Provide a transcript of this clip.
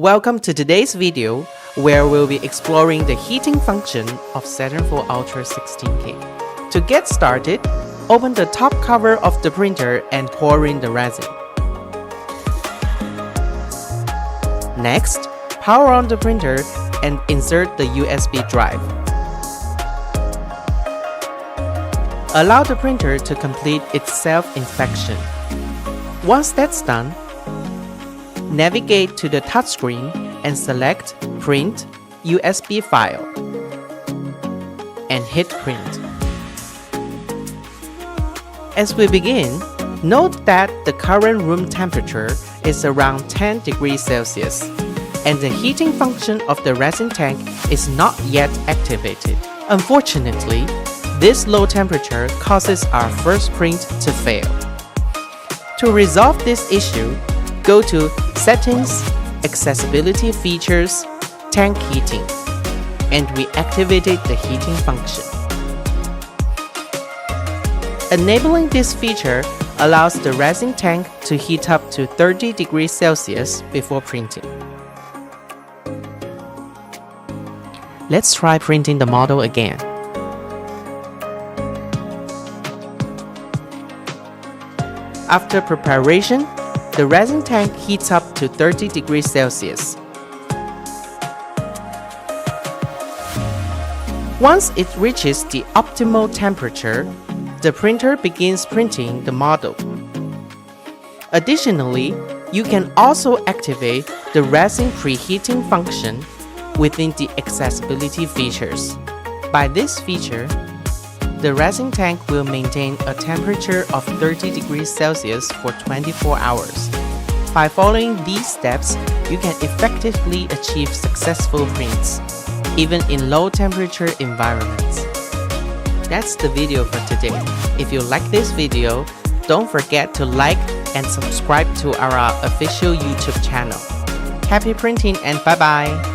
Welcome to today's video where we'll be exploring the heating function of Saturn IV Ultra 16K. To get started, open the top cover of the printer and pour in the resin. Next, power on the printer and insert the USB drive. Allow the printer to complete its self-inspection. Once that's done, navigate to the touchscreen and select Print USB File and hit Print. As we begin, note that the current room temperature is around 10 degrees Celsius and the heating function of the resin tank is not yet activated. Unfortunately, this low temperature causes our first print to fail. To resolve this issue, go to Settings, Accessibility Features, Tank Heating, and we activated the heating function. Enabling this feature allows the resin tank to heat up to 30 degrees Celsius before printing. Let's try printing the model again. After preparation, the resin tank heats up to 30 degrees Celsius. Once it reaches the optimal temperature, the printer begins printing the model. Additionally, you can also activate the resin preheating function within the accessibility features. By this feature, the resin tank will maintain a temperature of 30 degrees Celsius for 24 hours. By following these steps, you can effectively achieve successful prints, even in low temperature environments. That's the video for today. If you like this video, don't forget to like and subscribe to our official YouTube channel. Happy printing and bye-bye!